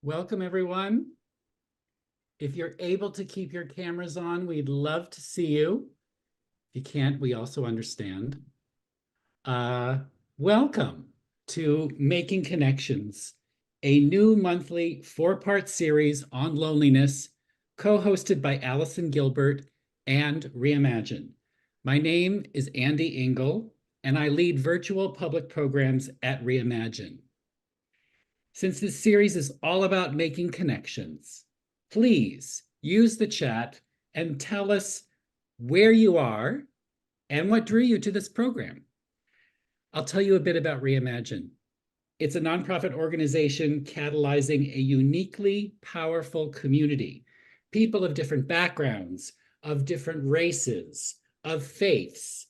Welcome, everyone. If you're able to keep your cameras on, we'd love to see you. If you can't, we also understand. Welcome to Making Connections, a new monthly 4-part series on loneliness, co-hosted by Allison Gilbert and Reimagine. My name is Andy Engel, and I lead virtual public programs at Reimagine. Since this series is all about making connections, please use the chat and tell us where you are and what drew you to this program. I'll tell you a bit about Reimagine. It's a nonprofit organization catalyzing a uniquely powerful community. People of different backgrounds, of different races, of faiths,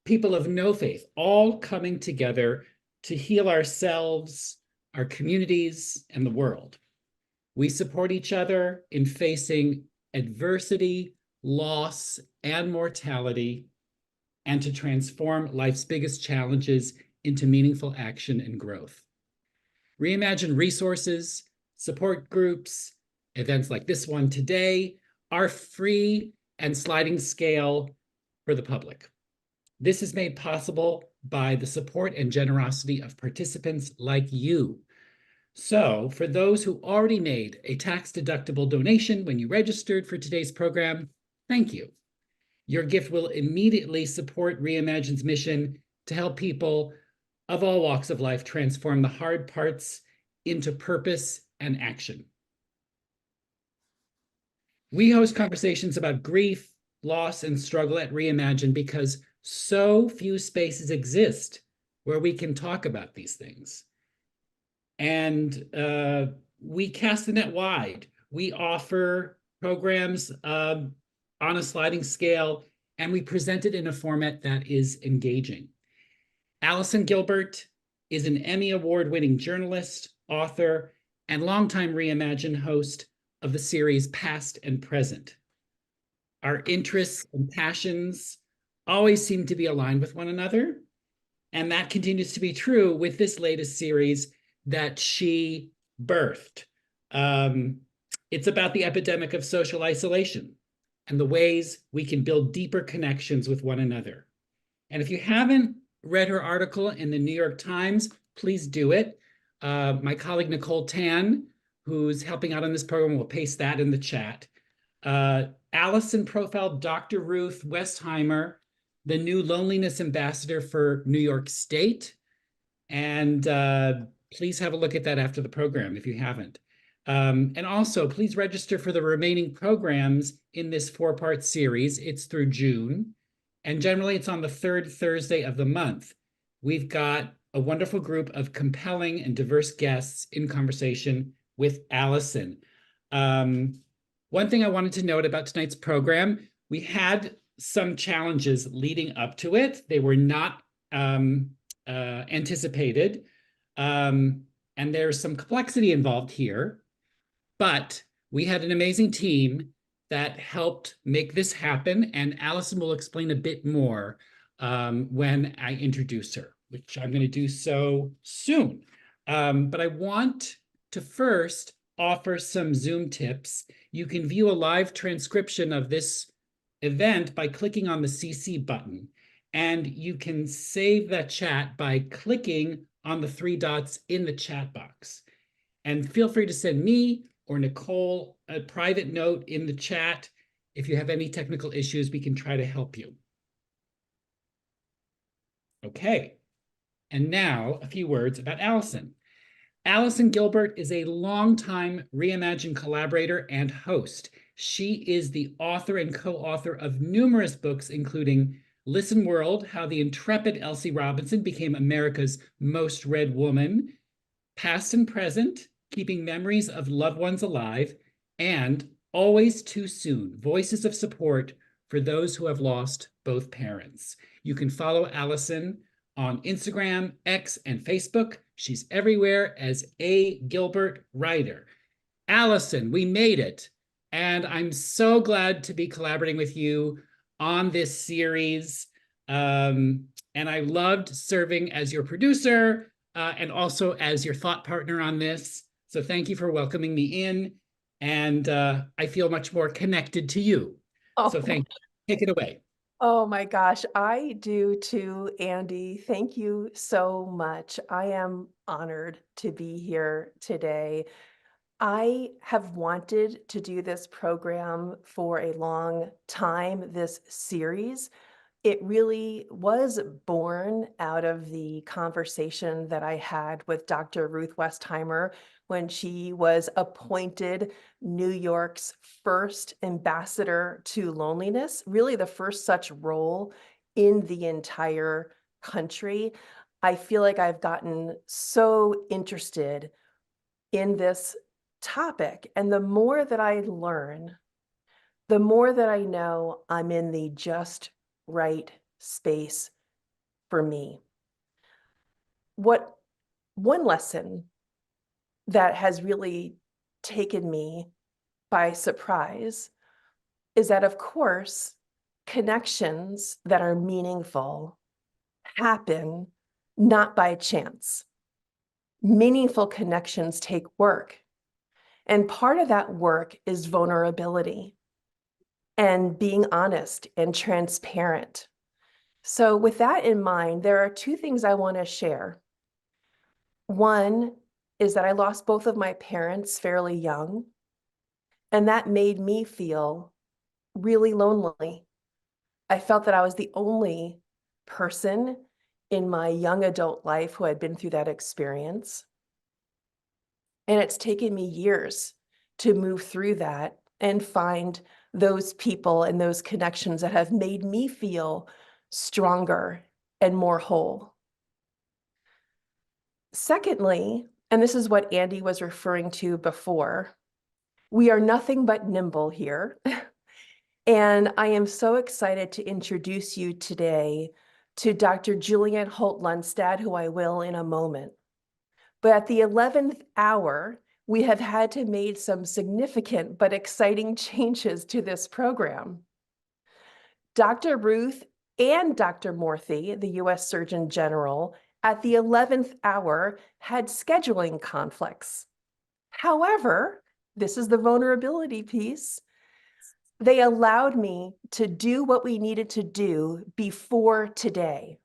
people of no faith, all coming together to heal ourselves, our communities, and the world. We support each other in facing adversity, loss, and mortality, and to transform life's biggest challenges into meaningful action and growth. Reimagine resources, support groups, events like this one today are free and sliding scale for the public. This is made possible by the support and generosity of participants like you. So for those who already made a tax-deductible donation when you registered for today's program, thank you. Your gift will immediately support Reimagine's mission to help people of all walks of life transform the hard parts into purpose and action. We host conversations about grief, loss, and struggle at Reimagine because so few spaces exist where we can talk about these things. And we cast the net wide. We offer programs on a sliding scale, and we present it in a format that is engaging. Allison Gilbert is an Emmy Award-winning journalist, author, and longtime Reimagine host of the series Past and Present. Our interests and passions always seem to be aligned with one another, and that continues to be true with this latest series that she birthed. It's about the epidemic of social isolation and the ways we can build deeper connections with one another. And if you haven't read her article in the New York Times, please do it. My colleague Nicole Tan, who's helping out on this program, will paste that in the chat. Allison profiled Dr. Ruth Westheimer, the new loneliness ambassador for New York State. And please have a look at that after the program if you haven't. And also, please register for the remaining programs in this 4-part series. It's through June. And generally, it's on the 3rd Thursday of the month. We've got a wonderful group of compelling and diverse guests in conversation with Allison. One thing I wanted to note about tonight's program, we had some challenges leading up to it. They were not anticipated. And there's some complexity involved here, but we had an amazing team that helped make this happen, and Allison will explain a bit more when I introduce her, which I'm going to do so soon. But I want to first offer some Zoom tips. You can view a live transcription of this event by clicking on the CC button, and you can save that chat by clicking on the 3 dots in the chat box. And feel free to send me or Nicole a private note in the chat. If you have any technical issues, we can try to help you. Okay, and now a few words about Allison. Allison Gilbert is a longtime Reimagine collaborator and host. She is the author and co-author of numerous books, including Listen World, How the Intrepid Elsie Robinson Became America's Most Read Woman, Past and Present, Keeping Memories of Loved Ones Alive, and Always Too Soon, Voices of Support for Those Who Have Lost Both Parents. You can follow Allison on Instagram, X, and Facebook. She's everywhere as A. Gilbert Writer. Allison, we made it, and I'm so glad to be collaborating with you on this series. And I loved serving as your producer and also as your thought partner on this. So thank you for welcoming me in. And I feel much more connected to you. So Oh, thank you. Take it away. oh my gosh, I do too, Andy. Thank you so much. I am honored to be here today. I have wanted to do this program for a long time, this series. It really was born out of the conversation that I had with Dr. Ruth Westheimer when she was appointed New York's first ambassador to loneliness, really the first such role in the entire country. I feel like I've gotten so interested in this topic, and the more that I learn, the more that I know I'm in the just right space for me. What one lesson that has really taken me by surprise is that, of course, connections that are meaningful happen not by chance. Meaningful connections take work. And part of that work is vulnerability and being honest and transparent. So with that in mind, there are two things I want to share. One is that I lost both of my parents fairly young, and that made me feel really lonely. I felt that I was the only person in my young adult life who had been through that experience. And it's taken me years to move through that and find those people and those connections that have made me feel stronger and more whole. Secondly, and this is what Andy was referring to before, we are nothing but nimble here. And I am so excited to introduce you today to Dr. Julianne Holt-Lunstad, who I will in a moment. But at the 11th hour, we have had to make some significant but exciting changes to this program. Dr. Ruth and Dr. Murthy, the US Surgeon General, at the 11th hour had scheduling conflicts. However, this is the vulnerability piece. They allowed me to do what we needed to do before today.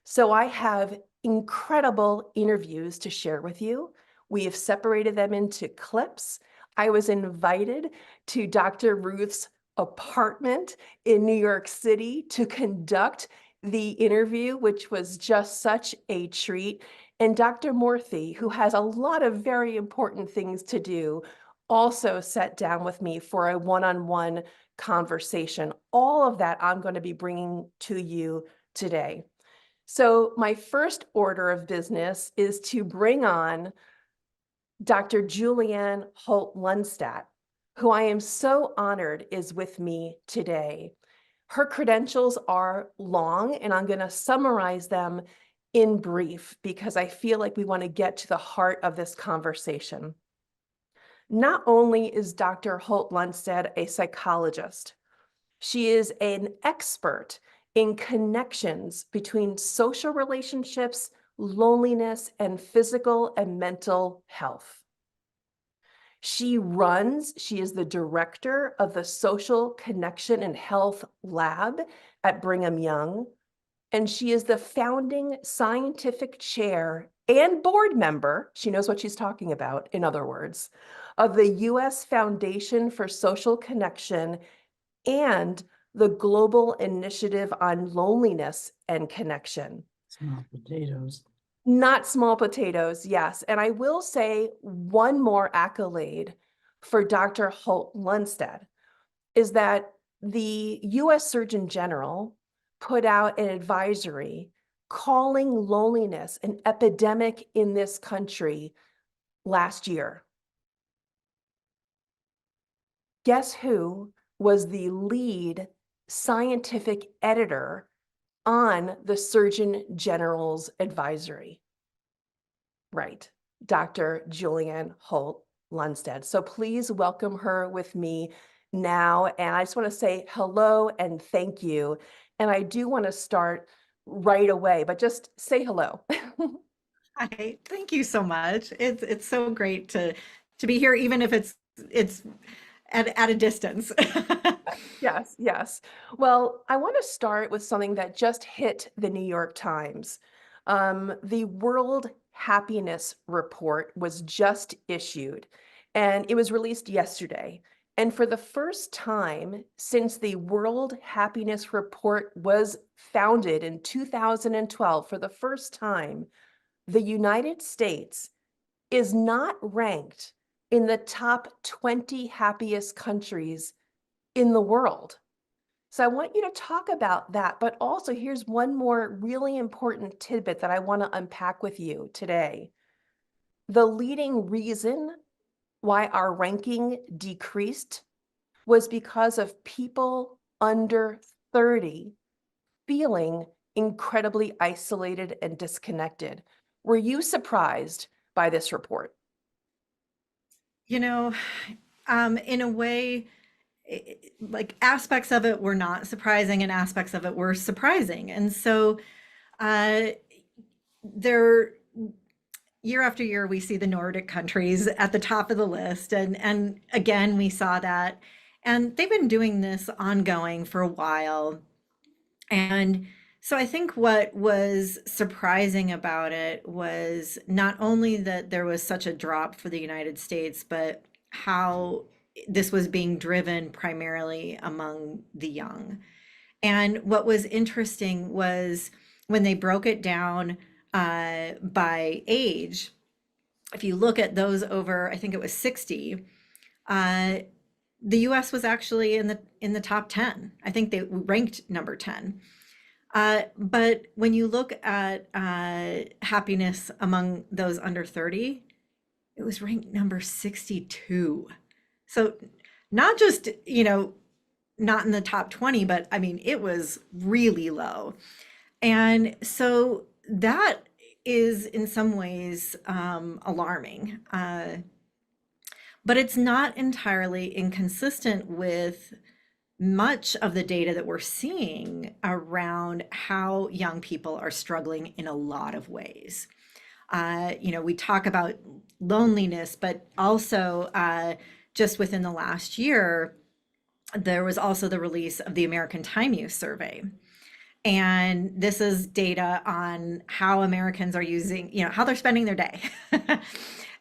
So I have incredible interviews to share with you. We have separated them into clips. I was invited to Dr. Ruth's apartment in New York City to conduct the interview, which was just such a treat. And Dr. Murthy, who has a lot of very important things to do, also sat down with me for a one-on-one conversation. All of that I'm going to be bringing to you today. So my first order of business is to bring on Dr. Julianne Holt-Lunstad, who I am so honored is with me today. Her credentials are long, and I'm going to summarize them in brief because I feel like we want to get to the heart of this conversation. Not only is Dr. Holt-Lunstad a psychologist, she is an expert in connections between social relationships, loneliness, and physical and mental health. She is the director of the Social Connection and Health Lab at Brigham Young, and she is the founding scientific chair and board member, she knows what she's talking about, in other words, of the U.S. Foundation for Social Connection and the Global Initiative on Loneliness and Connection. Small potatoes. Not small potatoes, yes. And I will say one more accolade for Dr. Holt-Lunstad is that the US Surgeon General put out an advisory calling loneliness an epidemic in this country last year. Guess who was the lead scientific editor on the Surgeon General's advisory? Right, Dr. Julianne Holt-Lunstad. So please welcome her with me now. And I just want to say hello and thank you. And I do want to start right away, but just say hello. Hi, thank you so much. It's so great to to be here, even if it's at a distance. Yes, yes. Well, I want to start with something that just hit the New York Times. The World Happiness Report was just issued, and it was released yesterday. And for the first time since the World Happiness Report was founded in 2012, for the first time, the United States is not ranked in the top 20 happiest countries in the world. So I want you to talk about that, but also here's one more really important tidbit that I want to unpack with you today. The leading reason why our ranking decreased was because of people under 30 feeling incredibly isolated and disconnected. Were you surprised by this report? You know, in a way, like aspects of it were not surprising and aspects of it were surprising. And so uh, there, year after year, we see the Nordic countries at the top of the list. And again, we saw that. And they've been doing this ongoing for a while. And so I think what was surprising about it was not only that there was such a drop for the United States, but how this was being driven primarily among the young. And what was interesting was when they broke it down by age, if you look at those over, I think it was 60, uh, the US was actually in the top 10. I think they ranked number 10. But when you look at happiness among those under 30, it was ranked number 62. So not just, not in the top 20, but I mean, it was really low. And so that is in some ways alarming. But it's not entirely inconsistent with much of the data that we're seeing around how young people are struggling in a lot of ways. We talk about loneliness, but also just within the last year, there was also the release of the American Time Use Survey. And this is data on how Americans are using, how they're spending their day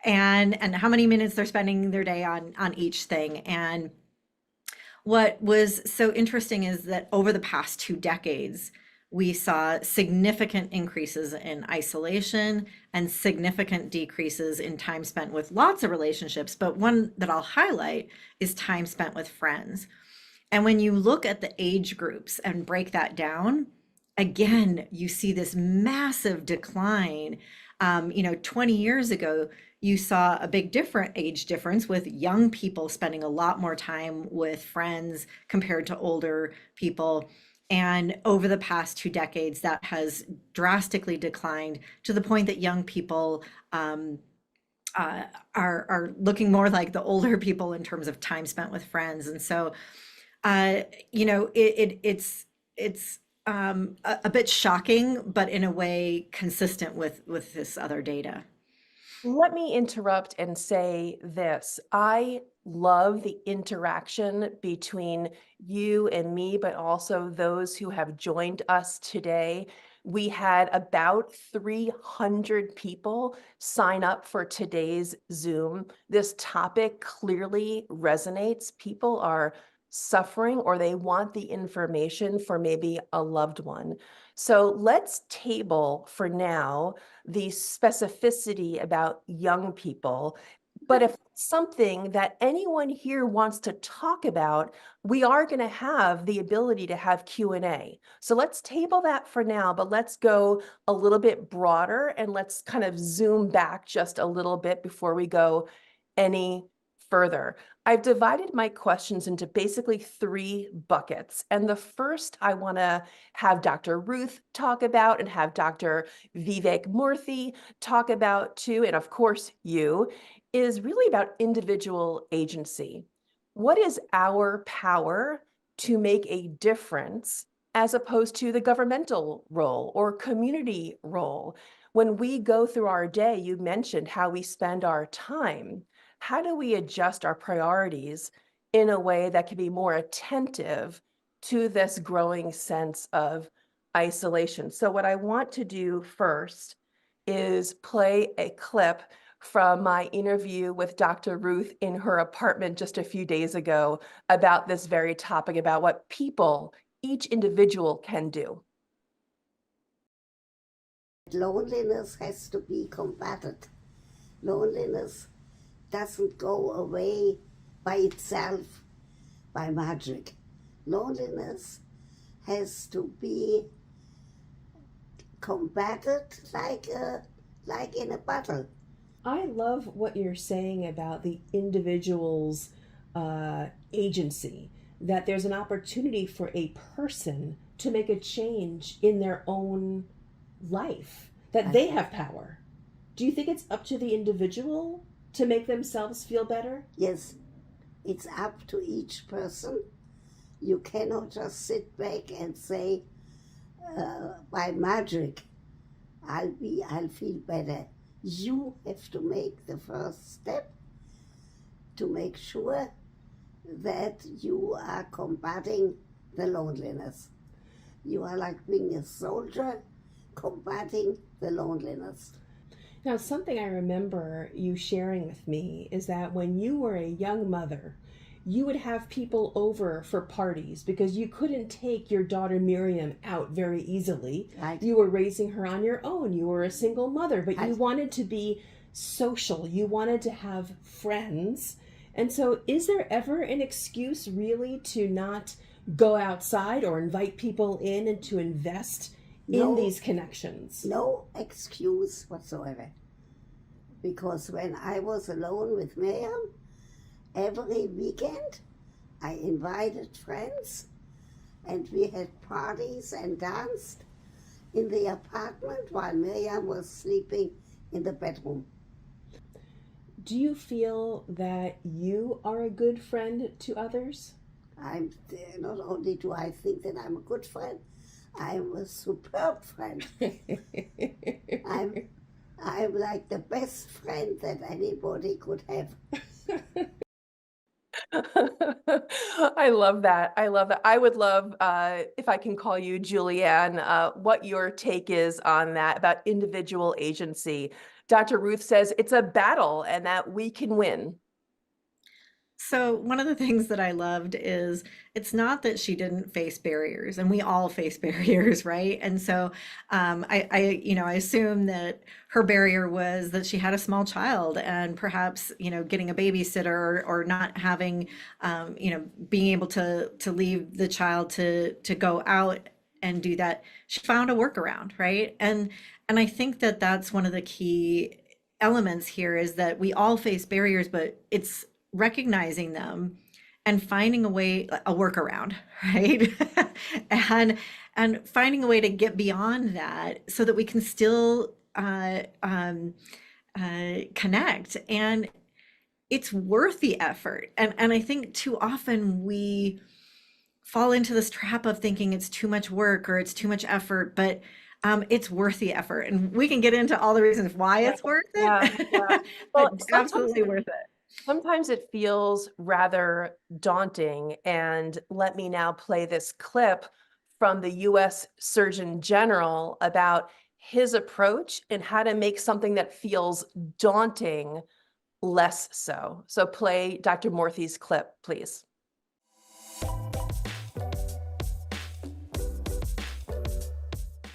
and how many minutes they're spending their day on each thing. And what was so interesting is that over the past 2 decades, we saw significant increases in isolation and significant decreases in time spent with lots of relationships. But one that I'll highlight is time spent with friends. And when you look at the age groups and break that down, again, you see this massive decline. 20 years ago, you saw a big age difference with young people spending a lot more time with friends compared to older people. And over the past 2 decades, that has drastically declined to the point that young people are looking more like the older people in terms of time spent with friends. And so it's a bit shocking, but in a way consistent with this other data. Let me interrupt and say this. I love the interaction between you and me, but also those who have joined us today. We had about 300 people sign up for today's Zoom. This topic clearly resonates. People are suffering or they want the information for maybe a loved one. So let's table for now the specificity about young people. But if it's something that anyone here wants to talk about, we are going to have the ability to have Q&A. So let's table that for now, but let's go a little bit broader and let's kind of zoom back just a little bit before we go any further. I've divided my questions into basically 3 buckets. And the first I want to have Dr. Ruth talk about and have Dr. Vivek Murthy talk about too, and of course you, is really about individual agency. What is our power to make a difference as opposed to the governmental role or community role? When we go through our day, you mentioned how we spend our time. how do we adjust our priorities in a way that can be more attentive to this growing sense of isolation? So what I want to do first is play a clip from my interview with Dr. Ruth in her apartment just a few days ago about this very topic, about what people, each individual, can do. Loneliness has to be combated. Loneliness doesn't go away by itself, by magic. Loneliness has to be combated like in a battle. I love what you're saying about the individual's agency, that there's an opportunity for a person to make a change in their own life, that they have power. Do you think it's up to the individual to make themselves feel better? Yes, it's up to each person. You cannot just sit back and say, by magic, I'll feel better. You have to make the first step to make sure that you are combating the loneliness. You are like being a soldier combating the loneliness. Now, something I remember you sharing with me is that when you were a young mother, you would have people over for parties because you couldn't take your daughter Miriam out very easily. Right. You were raising her on your own. You were a single mother, but you wanted to be social. You wanted to have friends. And so is there ever an excuse really to not go outside or invite people in and to invest in these connections? No excuse whatsoever. Because when I was alone with Miriam, every weekend I invited friends and we had parties and danced in the apartment while Miriam was sleeping in the bedroom. Do you feel that you are a good friend to others? Not only do I think that I'm a good friend, I'm a superb friend. I'm like the best friend that anybody could have. I love that. I love that. I would love, if I can call you Julianne, what your take is on that about individual agency. Dr. Ruth says it's a battle and that we can win. So one of the things that I loved is it's not that she didn't face barriers, and we all face barriers, right? And so I assume that her barrier was that she had a small child, and perhaps getting a babysitter or not having being able to leave the child to go out and do that. She found a workaround, right? And I think that that's one of the key elements here is that we all face barriers, but it's recognizing them and finding a workaround, right? and finding a way to get beyond that so that we can still connect. And it's worth the effort. And I think too often we fall into this trap of thinking it's too much work or it's too much effort, but it's worth the effort. And we can get into all the reasons why it's worth it. Yeah. Well, But absolutely worth it. Sometimes it feels rather daunting, and let me now play this clip from the US Surgeon General about his approach and how to make something that feels daunting less so. So play Dr. Murthy's clip, please.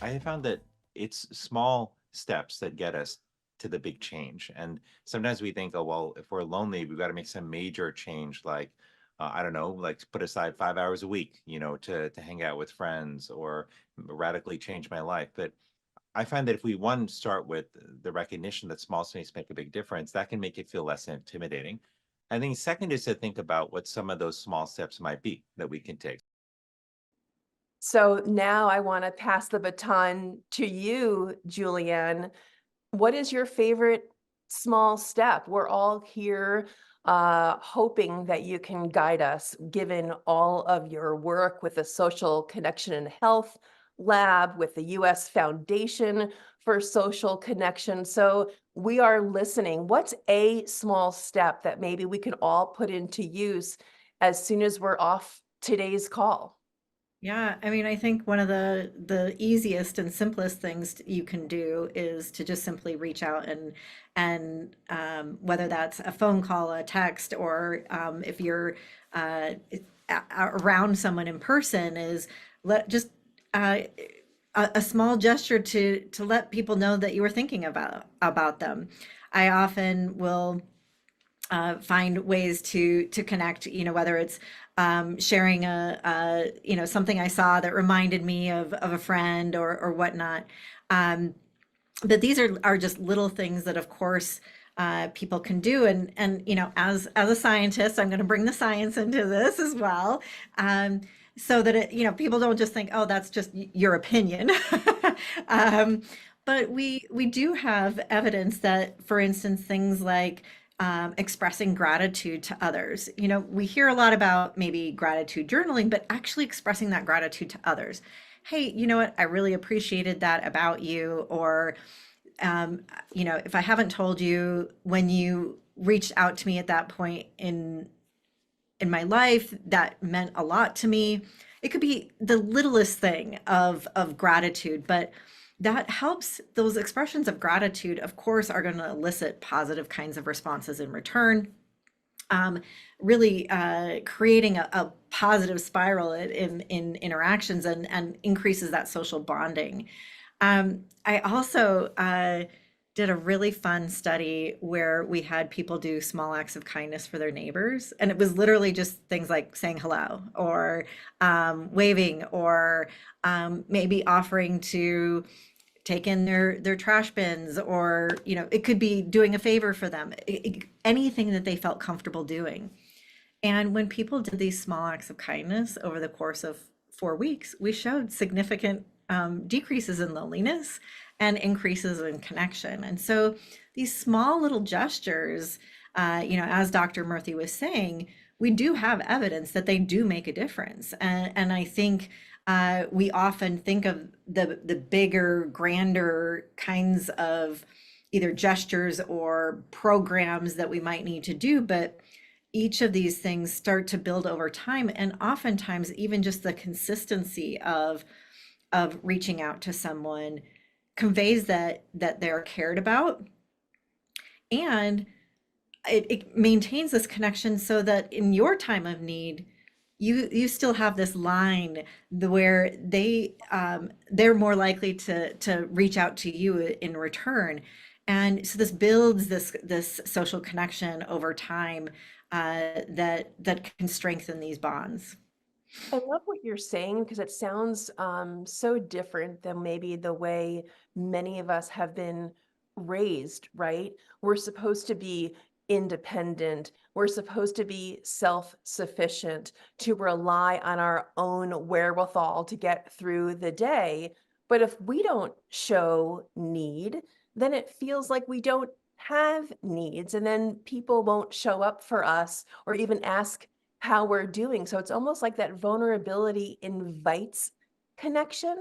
I have found that it's small steps that get us to the big change. And sometimes we think, oh, well, if we're lonely, we've got to make some major change, like, I don't know, like put aside 5 hours a week, to hang out with friends or radically change my life. But I find that if we, one, start with the recognition that small steps make a big difference, that can make it feel less intimidating. I think second is to think about what some of those small steps might be that we can take. So now I want to pass the baton to you, Julianne. What is your favorite small step? We're all here hoping that you can guide us, given all of your work with the social connection and health Lab, with the US Foundation for Social Connection. So we are listening. What's a small step that maybe we can all put into use as soon as we're off today's call? Yeah, I mean, I think one of the easiest and simplest things you can do is to just simply reach out and whether that's a phone call, a text, or if you're around someone in person, is let just uh, a small gesture to let people know that you were thinking about them. I often will find ways to connect, whether it's sharing something I saw that reminded me of a friend or whatnot. But these are just little things that, of course, people can do. And as a scientist, I'm going to bring the science into this as well. So that people don't just think, oh, that's just your opinion. um, but we do have evidence that, for instance, things like expressing gratitude to others. We hear a lot about maybe gratitude journaling, but actually expressing that gratitude to others. Hey, you know what? I really appreciated that about you. Or, if I haven't told you, when you reached out to me at that point in my life, that meant a lot to me. It could be the littlest thing of gratitude, but that helps. Those expressions of gratitude, of course, are going to elicit positive kinds of responses in return. Really creating a positive spiral in interactions and increases that social bonding. I also did a really fun study where we had people do small acts of kindness for their neighbors. And it was literally just things like saying hello, or waving, or maybe offering to take in their trash bins, or it could be doing a favor for them, anything that they felt comfortable doing. And when people did these small acts of kindness over the course of 4 weeks, we showed significant decreases in loneliness and increases in connection. And so these small little gestures, as Dr. Murthy was saying, we do have evidence that they do make a difference. And I think we often think of the bigger, grander kinds of either gestures or programs that we might need to do, but each of these things start to build over time. And oftentimes, even just the consistency of reaching out to someone conveys that they're cared about, and it maintains this connection, so that in your time of need, you still have this line where they're more likely to reach out to you in return. And so this builds this social connection over time that can strengthen these bonds. I love what you're saying, because it sounds so different than maybe the way many of us have been raised, right? We're supposed to be independent. We're supposed to be self-sufficient, to rely on our own wherewithal to get through the day. But if we don't show need, then it feels like we don't have needs, and then people won't show up for us or even ask how we're doing. So it's almost like that vulnerability invites connection.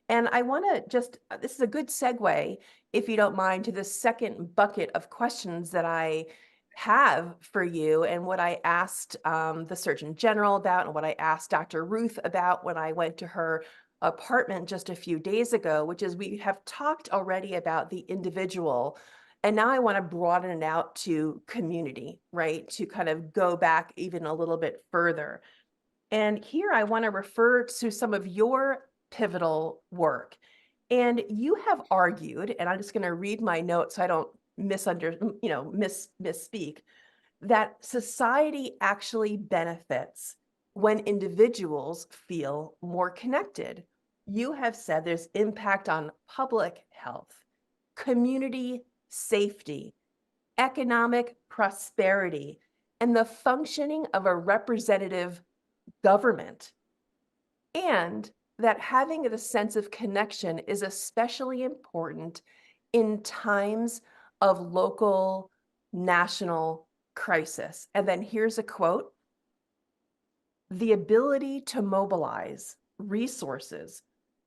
And I want to just, this is a good segue, if you don't mind, to the second bucket of questions that I have for you, and what I asked the Surgeon General about, and what I asked Dr. Ruth about when I went to her apartment just a few days ago, which is, we have talked already about the individual, and now I want to broaden it out to community, right? To kind of go back even a little bit further. And here I want to refer to some of your pivotal work. And you have argued, and I'm just going to read my notes so I don't misspeak, that society actually benefits when individuals feel more connected. You have said there's impact on public health, community safety, economic prosperity, and the functioning of a representative government. And that having a sense of connection is especially important in times of local, national crisis. And then here's a quote: "The ability to mobilize resources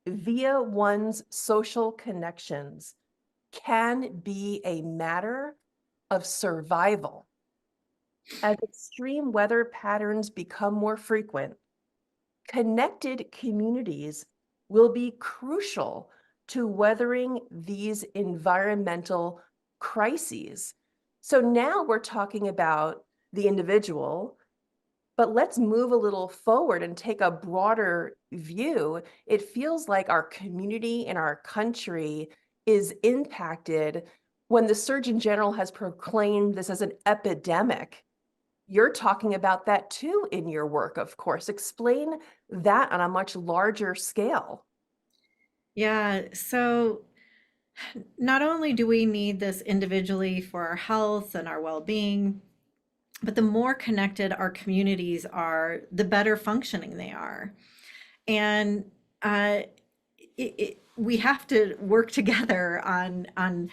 via one's social connections can be a matter of survival. As extreme weather patterns become more frequent, connected communities will be crucial to weathering these environmental crises. So now we're talking about the individual, but let's move a little forward and take a broader view. It feels like our community and our country is impacted when the Surgeon General has proclaimed this as an epidemic. You're talking about that too in your work, of course. Explain that on a much larger scale. Yeah, so not only do we need this individually for our health and our well-being, but the more connected our communities are, the better functioning they are. And uh, we have to work together on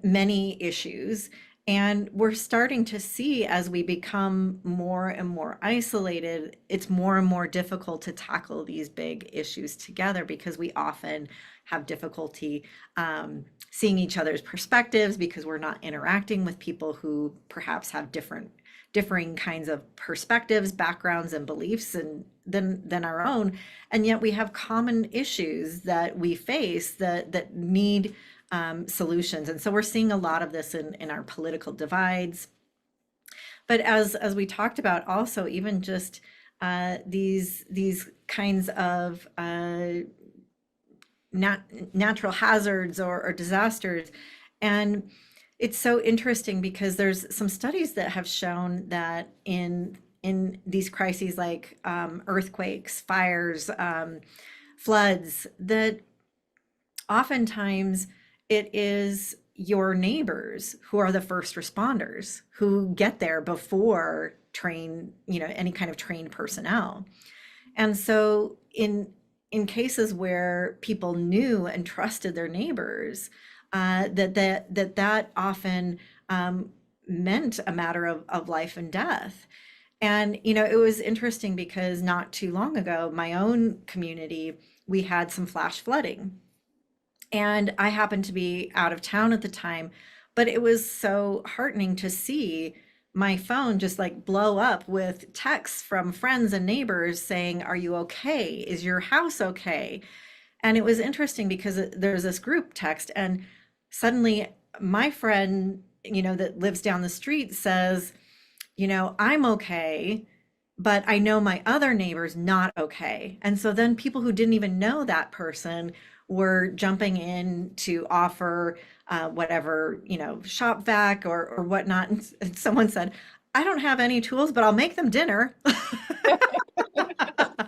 many issues. And we're starting to see, as we become more and more isolated, it's more and more difficult to tackle these big issues together because we often have difficulty seeing each other's perspectives because we're not interacting with people who perhaps have differing kinds of perspectives, backgrounds, and beliefs than our own. And yet we have common issues that we face that need solutions. And so we're seeing a lot of this in our political divides. But as we talked about, also even just these kinds of natural hazards or disasters. And it's so interesting because there's some studies that have shown that in these crises like earthquakes, fires, floods, that oftentimes it is your neighbors who are the first responders who get there before any kind of trained personnel. And so in cases where people knew and trusted their neighbors, that often meant a matter of life and death. And it was interesting because not too long ago, my own community, we had some flash flooding. And I happened to be out of town at the time, but it was so heartening to see my phone just like blow up with texts from friends and neighbors saying, "Are you okay? Is your house okay?" And it was interesting because there's this group text, and suddenly my friend, that lives down the street says, "I'm okay, but I know my other neighbor's not okay." And so then people who didn't even know that person were jumping in to offer whatever, shop vac or whatnot. And someone said, "I don't have any tools, but I'll make them dinner."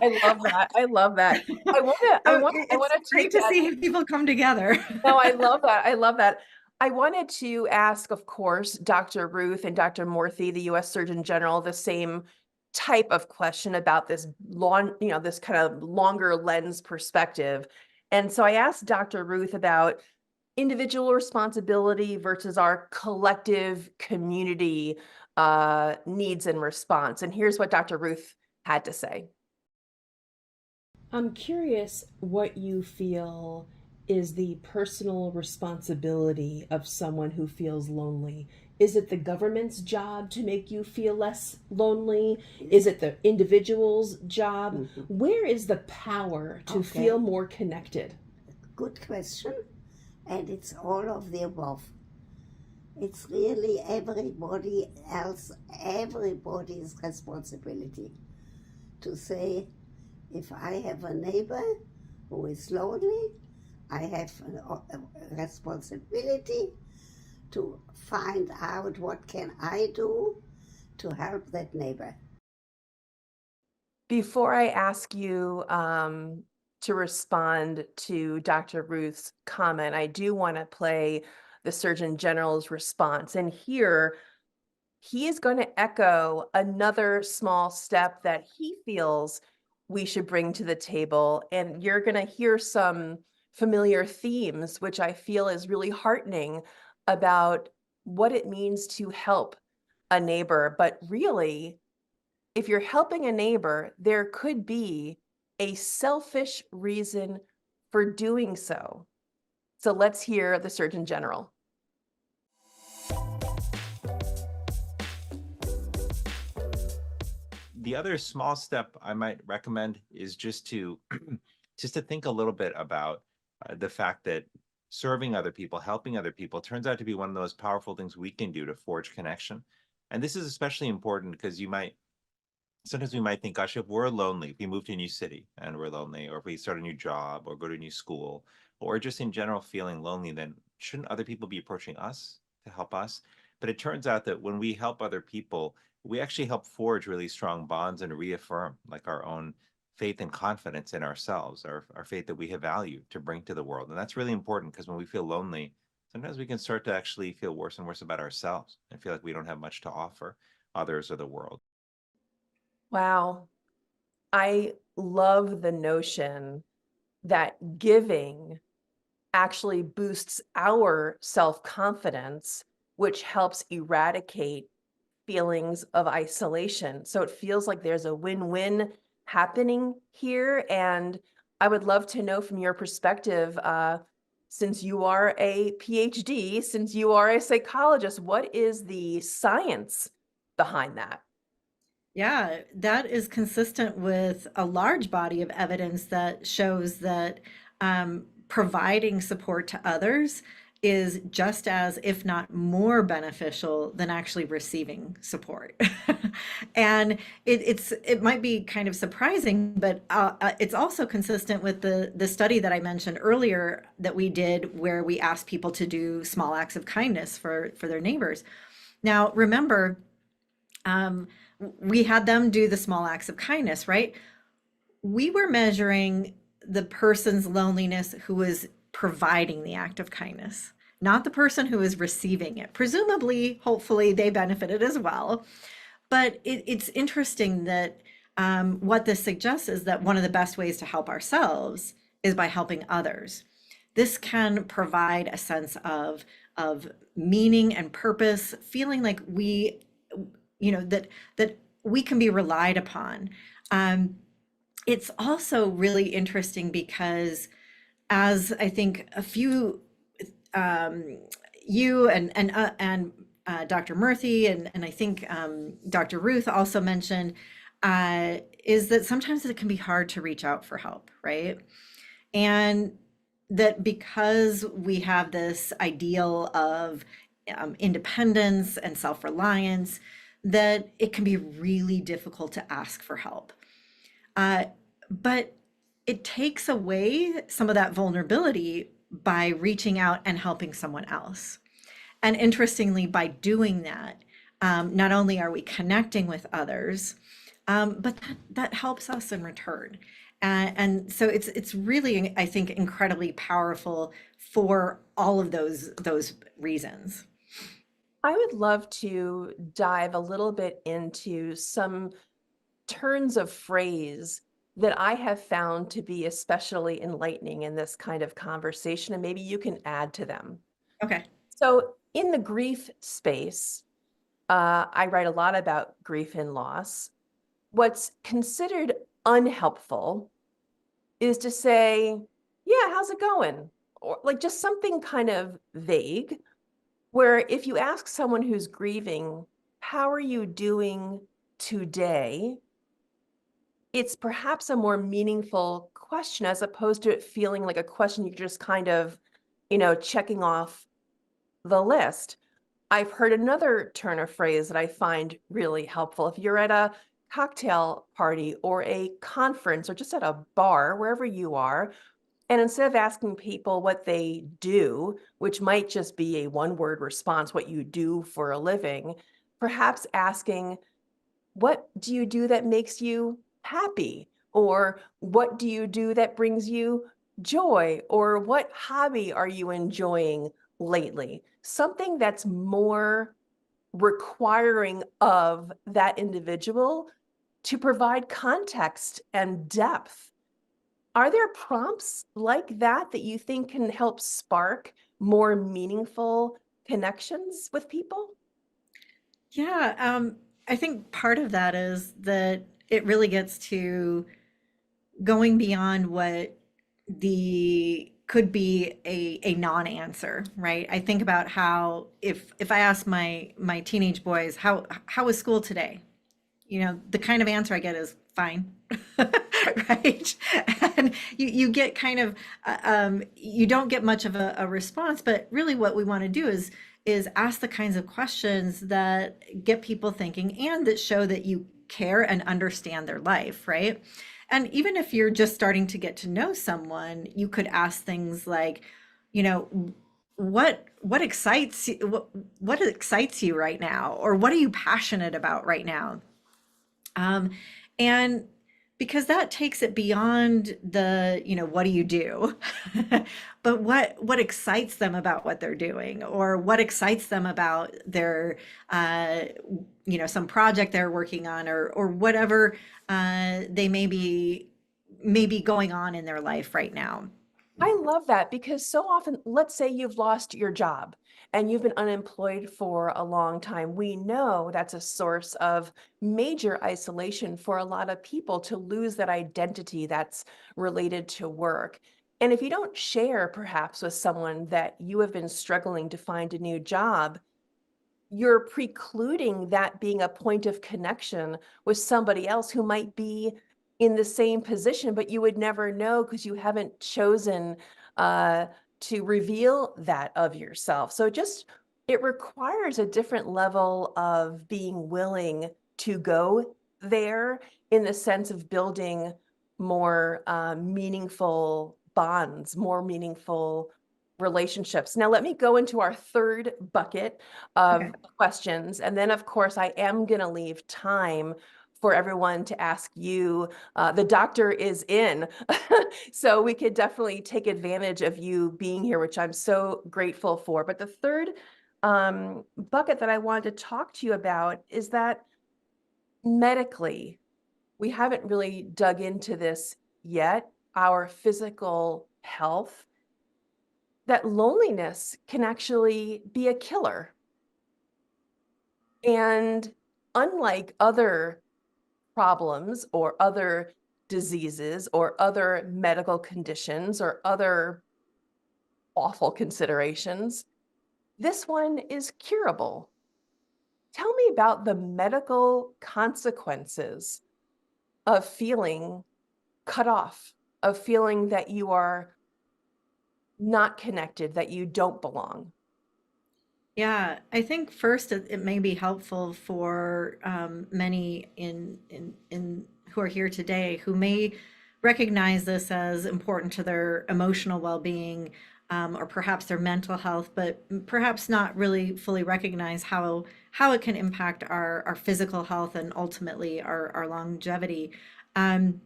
I love that. I love that. I want to great to see people come together. No, I love that. I love that. I wanted to ask, of course, Dr. Ruth and Dr. Murthy, the U.S. Surgeon General, the same type of question about this this kind of longer lens perspective. And so I asked Dr. Ruth about individual responsibility versus our collective community needs and response. And here's what Dr. Ruth had to say. I'm curious what you feel is the personal responsibility of someone who feels lonely. Is it the government's job to make you feel less lonely? Is it the individual's job? Mm-hmm. Where is the power to feel more connected? Good question. And it's all of the above. It's really everybody's responsibility to say, if I have a neighbor who is lonely, I have a responsibility to find out what can I do to help that neighbor. Before I ask you to respond to Dr. Ruth's comment, I do want to play the Surgeon General's response. And here, he is going to echo another small step that he feels we should bring to the table. And you're going to hear some familiar themes, which I feel is really heartening about what it means to help a neighbor. But really, if you're helping a neighbor, there could be a selfish reason for doing so. So let's hear the Surgeon General. The other small step I might recommend is just to just to think a little bit about the fact that serving other people, helping other people turns out to be one of the most powerful things we can do to forge connection. And this is especially important because sometimes we might think, gosh, if we're lonely, if we move to a new city and we're lonely, or if we start a new job or go to a new school, or just in general feeling lonely, then shouldn't other people be approaching us to help us? But it turns out that when we help other people, we actually help forge really strong bonds and reaffirm like our own faith and confidence in ourselves, our faith that we have value to bring to the world. And that's really important because when we feel lonely, sometimes we can start to actually feel worse and worse about ourselves and feel like we don't have much to offer others or the world. Wow. I love the notion that giving actually boosts our self-confidence, which helps eradicate feelings of isolation. So it feels like there's a win-win happening here. And I would love to know from your perspective, since you are a PhD, since you are a psychologist, what is the science behind that? Yeah, that is consistent with a large body of evidence that shows that providing support to others is just as, if not more beneficial than actually receiving support. And it might be kind of surprising, but it's also consistent with the study that I mentioned earlier that we did where we asked people to do small acts of kindness for their neighbors. Now, remember, we had them do the small acts of kindness, right? We were measuring the person's loneliness who was providing the act of kindness, not the person who is receiving it. Presumably, hopefully, they benefited as well. But it's interesting that what this suggests is that one of the best ways to help ourselves is by helping others. This can provide a sense of meaning and purpose, feeling like we, that we can be relied upon. It's also really interesting because, as I think a few, you and Dr. Murthy and I think Dr. Ruth also mentioned, is that sometimes it can be hard to reach out for help, right? And that because we have this ideal of independence and self-reliance, that it can be really difficult to ask for help. But it takes away some of that vulnerability by reaching out and helping someone else. And interestingly, by doing that, not only are we connecting with others, but that helps us in return. And so it's really, I think, incredibly powerful for all of those reasons. I would love to dive a little bit into some turns of phrase that I have found to be especially enlightening in this kind of conversation, and maybe you can add to them. Okay. So in the grief space, I write a lot about grief and loss. What's considered unhelpful is to say, yeah, how's it going? Or like just something kind of vague, where if you ask someone who's grieving, how are you doing today? It's perhaps a more meaningful question as opposed to it feeling like a question you're just kind of, checking off the list. I've heard another turn of phrase that I find really helpful. If you're at a cocktail party or a conference or just at a bar, wherever you are, and instead of asking people what they do, which might just be a one-word response, what you do for a living, perhaps asking, what do you do that makes you happy? Or what do you do that brings you joy? Or what hobby are you enjoying lately? Something that's more requiring of that individual to provide context and depth. Are there prompts like that that you think can help spark more meaningful connections with people? Yeah, I think part of that is that it really gets to going beyond what could be a non-answer, right? I think about how if I ask my teenage boys, how was school today? You know, the kind of answer I get is fine. Right? And you get kind of you don't get much of a response, but really what we want to do is ask the kinds of questions that get people thinking and that show that you care and understand their life, right? And even if you're just starting to get to know someone, you could ask things like, you know, what excites what excites you right now, or what are you passionate about right now? Um, and because that takes it beyond the, you know, what do you do? But what excites them about what they're doing, or what excites them about their, uh, you know, some project they're working on, or whatever they may be going on in their life right now. I love that, because so often, let's say you've lost your job and you've been unemployed for a long time. We know that's a source of major isolation for a lot of people, to lose that identity that's related to work. And if you don't share perhaps with someone that you have been struggling to find a new job, you're precluding that being a point of connection with somebody else who might be in the same position, but you would never know because you haven't chosen uh, to reveal that of yourself. So it requires a different level of being willing to go there, in the sense of building more meaningful bonds, more meaningful relationships. Now, let me go into our third bucket of Okay. questions. And then, of course, I am going to leave time for everyone to ask you. The doctor is in, so we could definitely take advantage of you being here, which I'm so grateful for. But the third bucket that I wanted to talk to you about is that medically, we haven't really dug into this yet, our physical health, that loneliness can actually be a killer. And unlike other problems or other diseases or other medical conditions or other awful considerations, this one is curable. Tell me about the medical consequences of feeling cut off, of feeling that you are not connected, that you don't belong. Yeah, I think first it may be helpful for many in who are here today who may recognize this as important to their emotional well-being, or perhaps their mental health, but perhaps not really fully recognize how it can impact our physical health and ultimately our longevity. Um,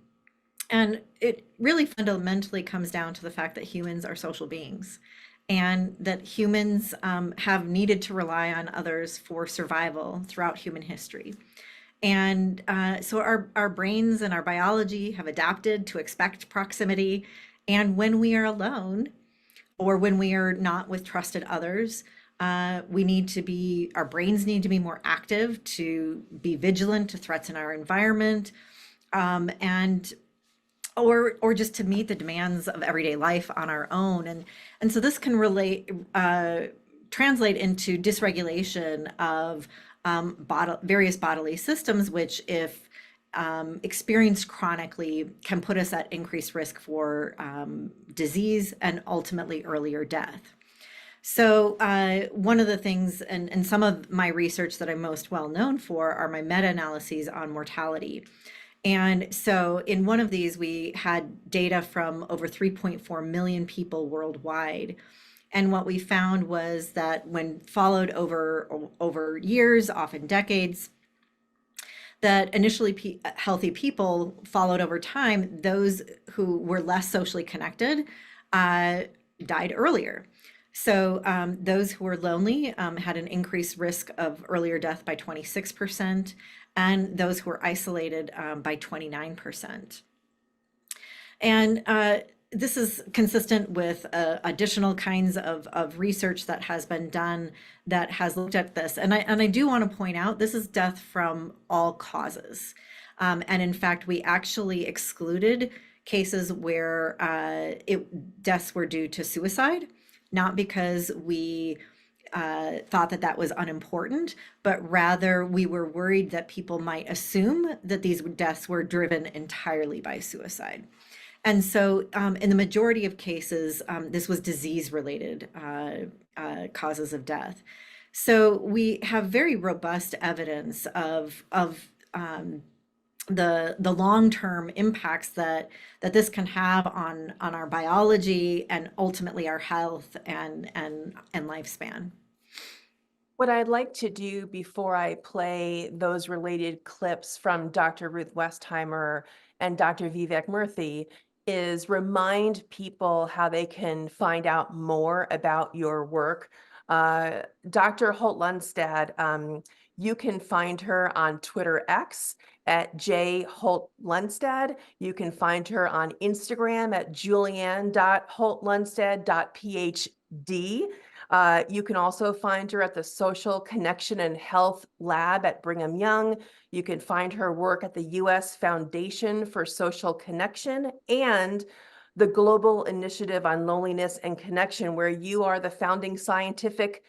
and it really fundamentally comes down to the fact that humans are social beings, and that humans have needed to rely on others for survival throughout human history. And so our brains and our biology have adapted to expect proximity. And when we are alone, or when we are not with trusted others, our brains need to be more active to be vigilant to threats in our environment, and or just to meet the demands of everyday life on our own. And so this can translate into dysregulation of various bodily systems, which, if experienced chronically, can put us at increased risk for disease and ultimately earlier death. So one of the things, and some of my research that I'm most well known for, are my meta-analyses on mortality. And so in one of these, we had data from over 3.4 million people worldwide. And what we found was that when followed over years, often decades, that initially healthy people followed over time, those who were less socially connected died earlier. So those who were lonely had an increased risk of earlier death by 26%, and those who were isolated by 29%. And this is consistent with additional kinds of research that has been done that has looked at this. And I do want to point out, this is death from all causes. And in fact, we actually excluded cases where deaths were due to suicide, not because we thought that that was unimportant, but rather we were worried that people might assume that these deaths were driven entirely by suicide. And so, in the majority of cases, this was disease-related causes of death. So we have very robust evidence of the long-term impacts that this can have on our biology and ultimately our health and lifespan. What I'd like to do before I play those related clips from Dr. Ruth Westheimer and Dr. Vivek Murthy is remind people how they can find out more about your work. Dr. Holt-Lunstad, you can find her on Twitter X at jholtlunstad. You can find her on Instagram at julianne.holtlunstad.phd. You can also find her at the Social Connection and Health Lab at Brigham Young. You can find her work at the U.S. Foundation for Social Connection and the Global Initiative on Loneliness and Connection, where you are the founding scientific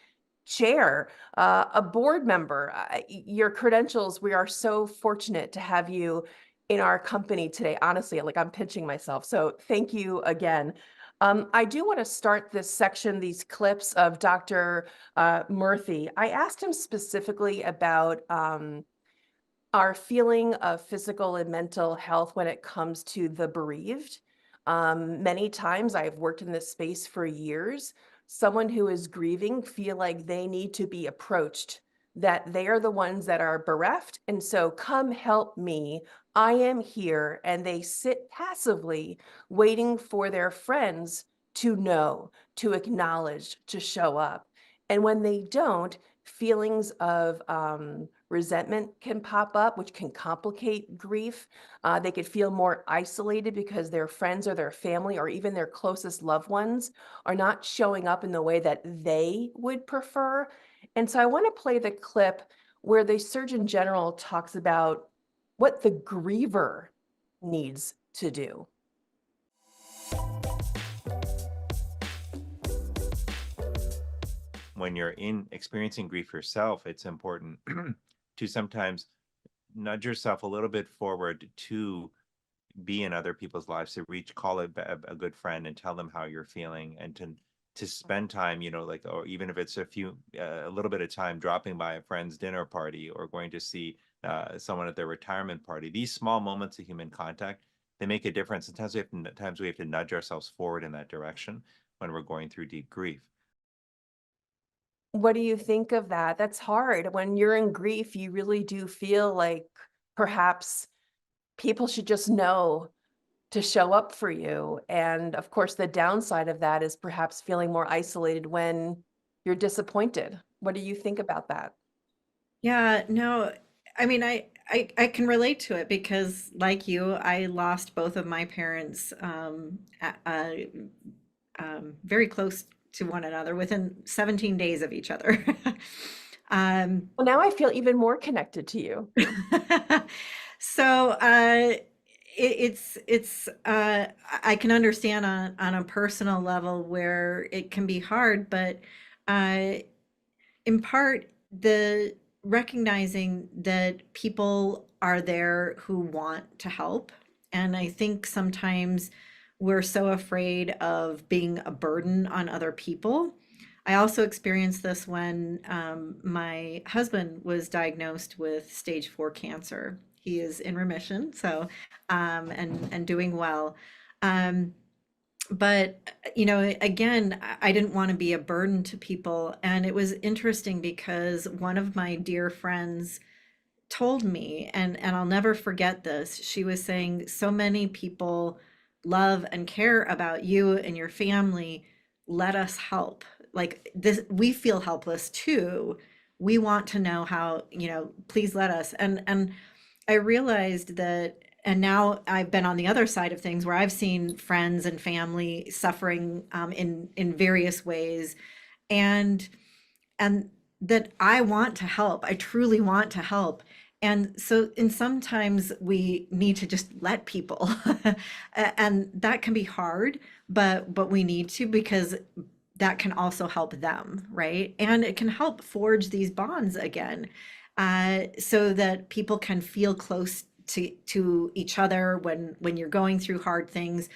chair, a board member. Your credentials, we are so fortunate to have you in our company today. Honestly, like I'm pinching myself. So thank you again. I do want to start this section, these clips of Dr. Murthy. I asked him specifically about our feeling of physical and mental health when it comes to the bereaved. Many times I've worked in this space for years. Someone who is grieving feel like they need to be approached, that they are the ones that are bereft. And so come help me. I am here. And they sit passively waiting for their friends to know, to acknowledge, to show up. And when they don't, feelings of resentment can pop up, which can complicate grief. They could feel more isolated because their friends or their family or even their closest loved ones are not showing up in the way that they would prefer. And so I want to play the clip where the Surgeon General talks about what the griever needs to do. When you're experiencing grief yourself, it's important to sometimes nudge yourself a little bit forward to be in other people's lives, to call a good friend and tell them how you're feeling, and to spend time, like, or even if it's a little bit of time dropping by a friend's dinner party or going to see someone at their retirement party. These small moments of human contact, they make a difference. Sometimes we have to nudge ourselves forward in that direction when we're going through deep grief. What do you think of that? That's hard. When you're in grief, you really do feel like perhaps people should just know to show up for you. And of course, the downside of that is perhaps feeling more isolated when you're disappointed. What do you think about that? Yeah, no, I mean, I can relate to it because, like you, I lost both of my parents very close to one another within 17 days of each other. Well, now I feel even more connected to you. So it's I can understand on a personal level where it can be hard, but in part the recognizing that people are there who want to help. And I think sometimes we're so afraid of being a burden on other people. I also experienced this when my husband was diagnosed with stage 4 cancer. He is in remission, so and doing well. But again, I didn't want to be a burden to people, and it was interesting because one of my dear friends told me, and I'll never forget this. She was saying, so many people love and care about you and your family. Let us help. Like this, we feel helpless too. We want to know how, please let us. And I realized that, and now I've been on the other side of things where I've seen friends and family suffering in various ways, and that I want to help. I truly want to help. And so, and sometimes we need to just let people, and that can be hard, but we need to, because that can also help them, right? And it can help forge these bonds again, so that people can feel close to each other when you're going through hard things.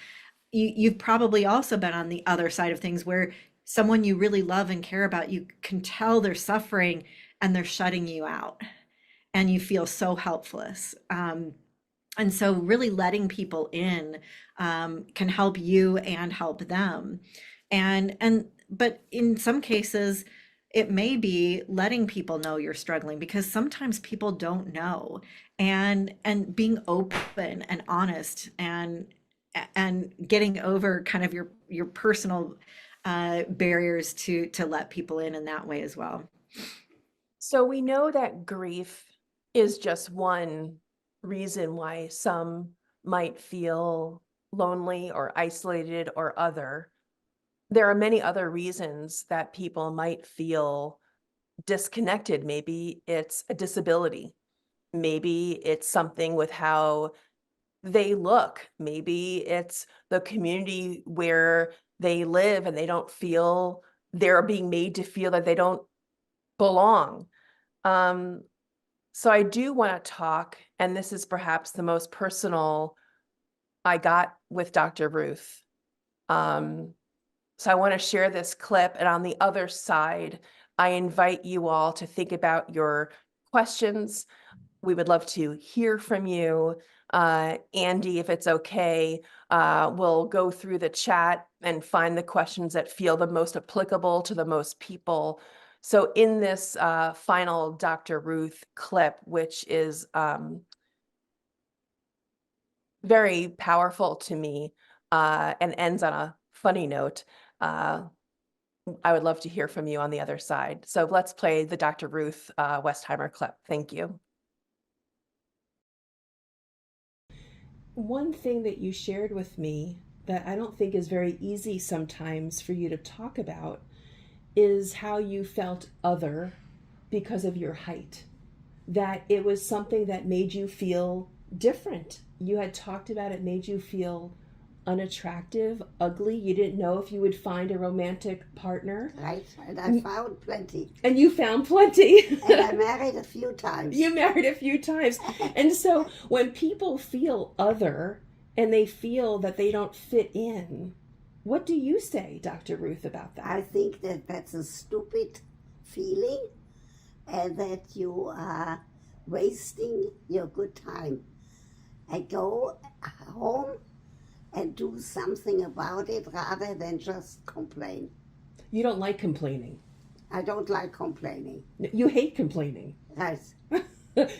You've probably also been on the other side of things where someone you really love and care about, you can tell they're suffering and they're shutting you out, and you feel so helpless. And so really letting people in, can help you and help them. But in some cases, it may be letting people know you're struggling, because sometimes people don't know, and being open and honest, and getting over kind of your personal barriers to let people in that way as well. So we know that grief is just one reason why some might feel lonely or isolated or other. There are many other reasons that people might feel disconnected. Maybe it's a disability. Maybe it's something with how they look. Maybe it's the community where they live and they don't feel they're being made to feel that they don't belong. So I do want to talk, and this is perhaps the most personal I got with Dr. Ruth. So I want to share this clip, and on the other side, I invite you all to think about your questions. We would love to hear from you. Andy, if it's okay, we'll go through the chat and find the questions that feel the most applicable to the most people. So in this final Dr. Ruth clip, which is very powerful to me, and ends on a funny note, I would love to hear from you on the other side. So let's play the Dr. Ruth Westheimer clip. Thank you. One thing that you shared with me that I don't think is very easy sometimes for you to talk about is how you felt other because of your height. That it was something that made you feel different. You had talked about it made you feel unattractive, ugly. You didn't know if you would find a romantic partner. Right, and I found plenty. And you found plenty. And I married a few times. You married a few times. And so when people feel other and they feel that they don't fit in, what do you say, Dr. Ruth, about that? I think that that's a stupid feeling, and that you are wasting your good time. I go home and do something about it rather than just complain. You don't like complaining. I don't like complaining. You hate complaining. Right.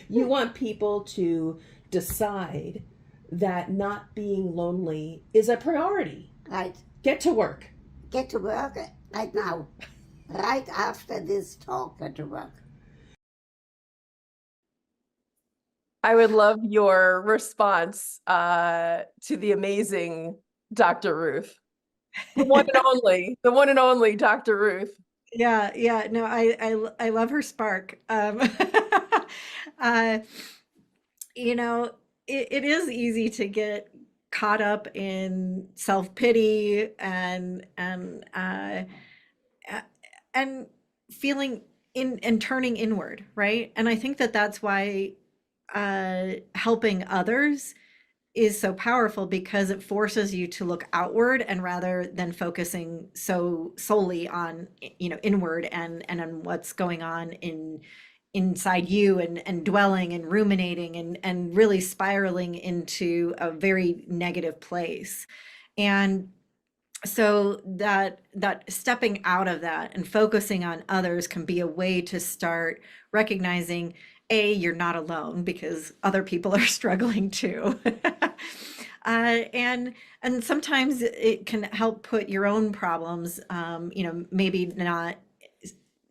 You want people to decide that not being lonely is a priority. Right. Get to work. Get to work right now. Right after this talk, get to work. I would love your response to the amazing Dr. Ruth. The one and only Dr. Ruth. Yeah, no, I love her spark. You know, it is easy to get caught up in self-pity and feeling and turning inward, right? And I think that that's why helping others is so powerful, because it forces you to look outward, and rather than focusing so solely on inward and on what's going on inside you, and dwelling and ruminating and really spiraling into a very negative place. And so that stepping out of that and focusing on others can be a way to start recognizing, you're not alone, because other people are struggling too. And sometimes it can help put your own problems, maybe not,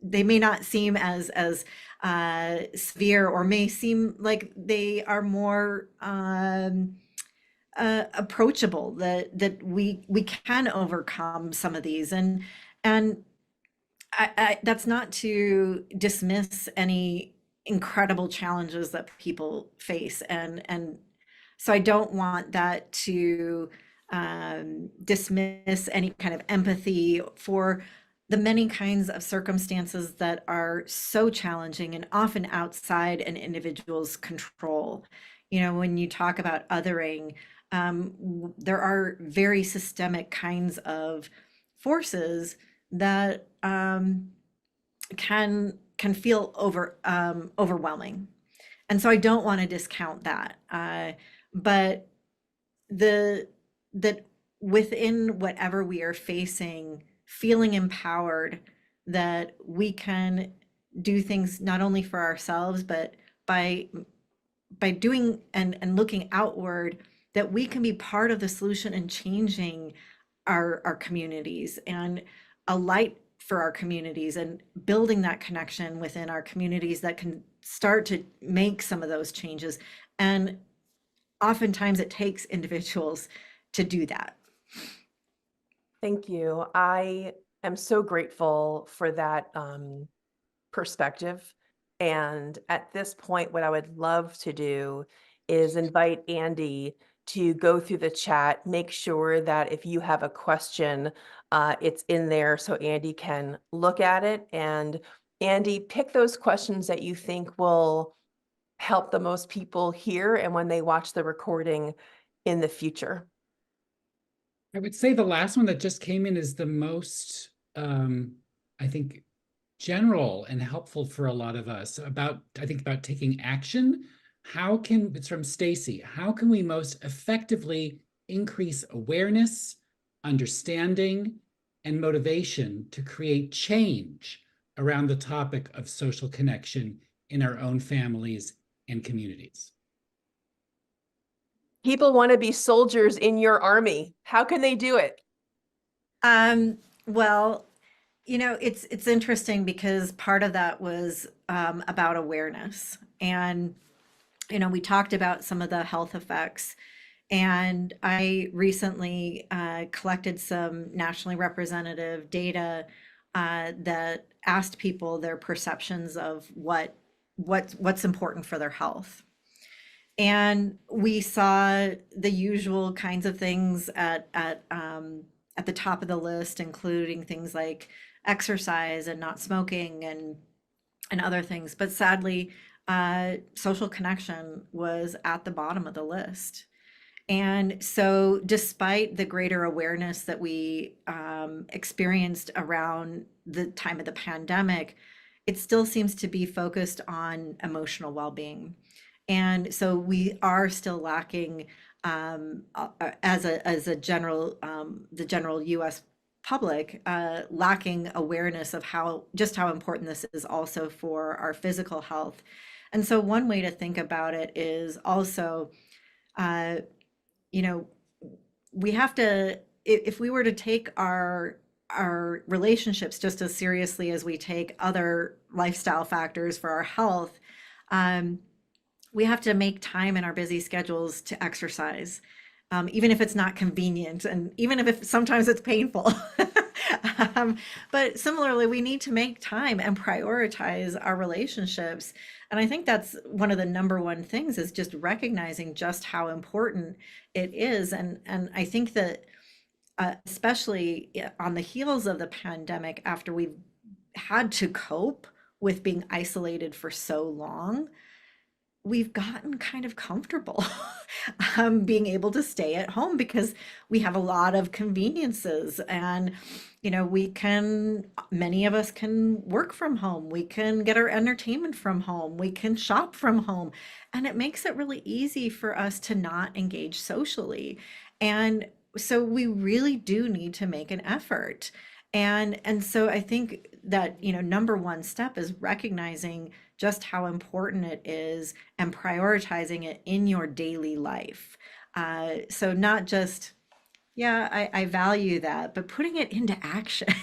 they may not seem as severe, or may seem like they are more approachable, that we can overcome some of these. And I that's not to dismiss any incredible challenges that people face. And so I don't want that to dismiss any kind of empathy for the many kinds of circumstances that are so challenging and often outside an individual's control. You know, when you talk about othering, there are very systemic kinds of forces that can feel overwhelming, and so I don't want to discount that. But that within whatever we are facing, feeling empowered that we can do things not only for ourselves, but by doing and looking outward, that we can be part of the solution and changing our communities, and a light for our communities, and building that connection within our communities that can start to make some of those changes. And oftentimes it takes individuals to do that. Thank you. I am so grateful for that perspective. And at this point, what I would love to do is invite Andy to go through the chat, make sure that if you have a question, it's in there so Andy can look at it. And Andy, pick those questions that you think will help the most people here and when they watch the recording in the future. I would say the last one that just came in is the most, I think, general and helpful for a lot of us about taking action. It's from Stacy. How can we most effectively increase awareness, understanding, and motivation to create change around the topic of social connection in our own families and communities? People want to be soldiers in your army. How can they do it? Well, you know, it's interesting because part of that was about awareness. And, you know, we talked about some of the health effects. And I recently collected some nationally representative data that asked people their perceptions of what's important for their health. And we saw the usual kinds of things at the top of the list, including things like exercise and not smoking and other things. But sadly, social connection was at the bottom of the list. And so despite the greater awareness that we experienced around the time of the pandemic, it still seems to be focused on emotional well-being. And so we are still lacking as a general, the general US public, lacking awareness of how important this is also for our physical health. And so one way to think about it is also, you know, we have to, if we were to take our relationships just as seriously as we take other lifestyle factors for our health, we have to make time in our busy schedules to exercise, even if it's not convenient, and even if sometimes it's painful. But similarly, we need to make time and prioritize our relationships. And I think that's one of the number one things, is just recognizing just how important it is. And I think that especially on the heels of the pandemic, after we've had to cope with being isolated for so long, we've gotten kind of comfortable being able to stay at home because we have a lot of conveniences. And, you know, many of us can work from home. We can get our entertainment from home. We can shop from home. And it makes it really easy for us to not engage socially. And so we really do need to make an effort. And so I think that, you know, number one step is recognizing just how important it is and prioritizing it in your daily life. So not just, yeah, I value that, but putting it into action.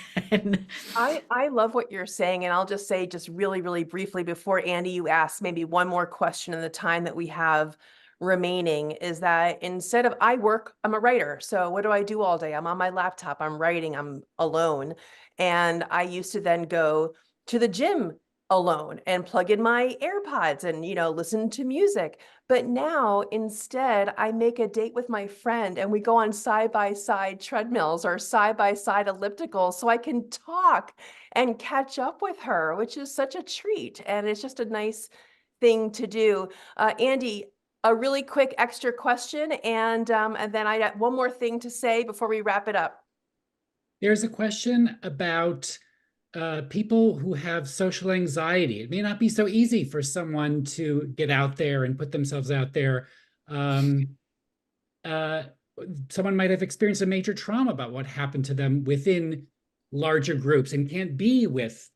I love what you're saying. And I'll just say, just really, really briefly before Andy, you ask maybe one more question in the time that we have remaining, is that instead of, I'm a writer. So what do I do all day? I'm on my laptop, I'm writing, I'm alone. And I used to then go to the gym alone and plug in my AirPods and, listen to music. But now instead, I make a date with my friend and we go on side-by-side treadmills or side-by-side ellipticals so I can talk and catch up with her, which is such a treat. And it's just a nice thing to do. Andy, a really quick extra question, and then I got one more thing to say before we wrap it up. There's a question about people who have social anxiety. It may not be so easy for someone to get out there and put themselves out there. Someone might have experienced a major trauma about what happened to them within larger groups and can't be with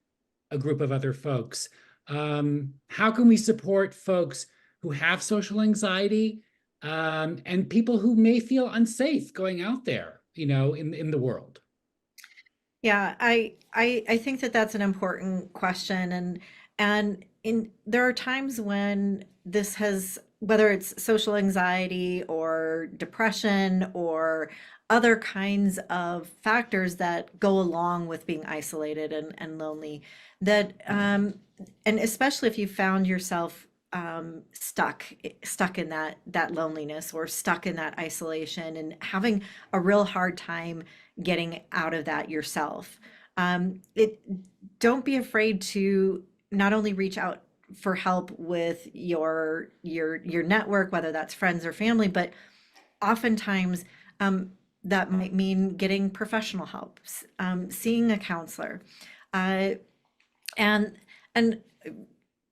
a group of other folks. How can we support folks who have social anxiety and people who may feel unsafe going out there, in the world? Yeah, I think that that's an important question, and there are times when this has, whether it's social anxiety or depression or other kinds of factors that go along with being isolated and lonely, that and especially if you found yourself stuck in that loneliness or stuck in that isolation and having a real hard time getting out of that yourself. Don't be afraid to not only reach out for help with your network, whether that's friends or family, but oftentimes that might mean getting professional help, seeing a counselor, and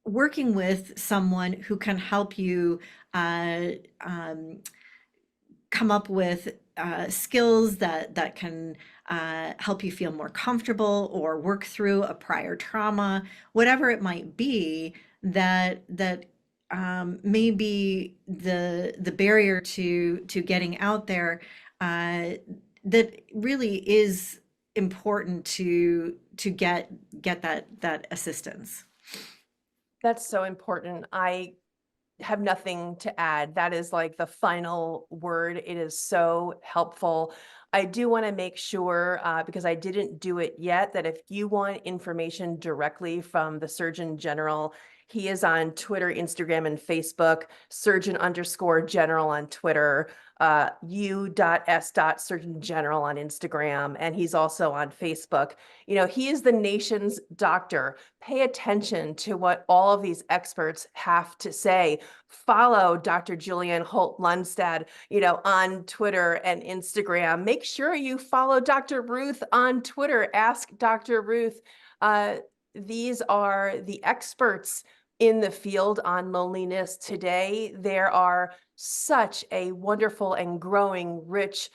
working with someone who can help you come up with skills that can help you feel more comfortable or work through a prior trauma, whatever it might be that may be the barrier to getting out there, that really is important to get that assistance. That's so important. I have nothing to add. That is like the final word. It is so helpful. I do want to make sure, because I didn't do it yet, that if you want information directly from the Surgeon General, he is on Twitter, Instagram, and Facebook, surgeon_general on Twitter, u.s.surgeon general on Instagram, and he's also on Facebook. He is the nation's doctor. Pay attention to what all of these experts have to say. Follow Dr. Julianne Holt-Lunstad, on Twitter and Instagram. Make sure you follow Dr. Ruth on Twitter. Ask Dr. Ruth. These are the experts in the field on loneliness today. There are such a wonderful and growing, rich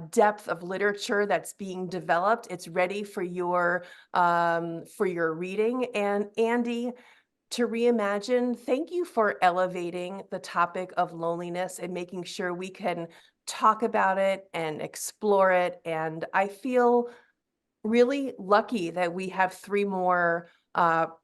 depth of literature that's being developed. It's ready for your reading. And Andy, to Reimagine, thank you for elevating the topic of loneliness and making sure we can talk about it and explore it. And I feel really lucky that we have 3 more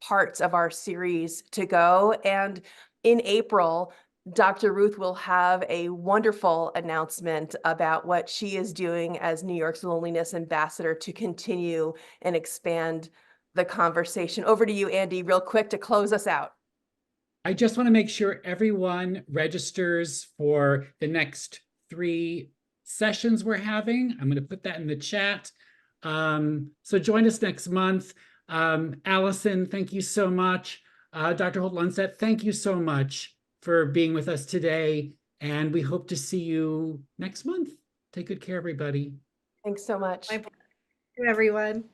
parts of our series to go. And in April, Dr. Ruth will have a wonderful announcement about what she is doing as New York's Loneliness Ambassador to continue and expand the conversation. Over to you, Andy, real quick to close us out. I just want to make sure everyone registers for the next 3 sessions we're having. I'm going to put that in the chat. So join us next month. Allison, thank you so much. Dr. Holt-Lunstad, thank you so much for being with us today. And we hope to see you next month. Take good care, everybody. Thanks so much. My pleasure, everyone.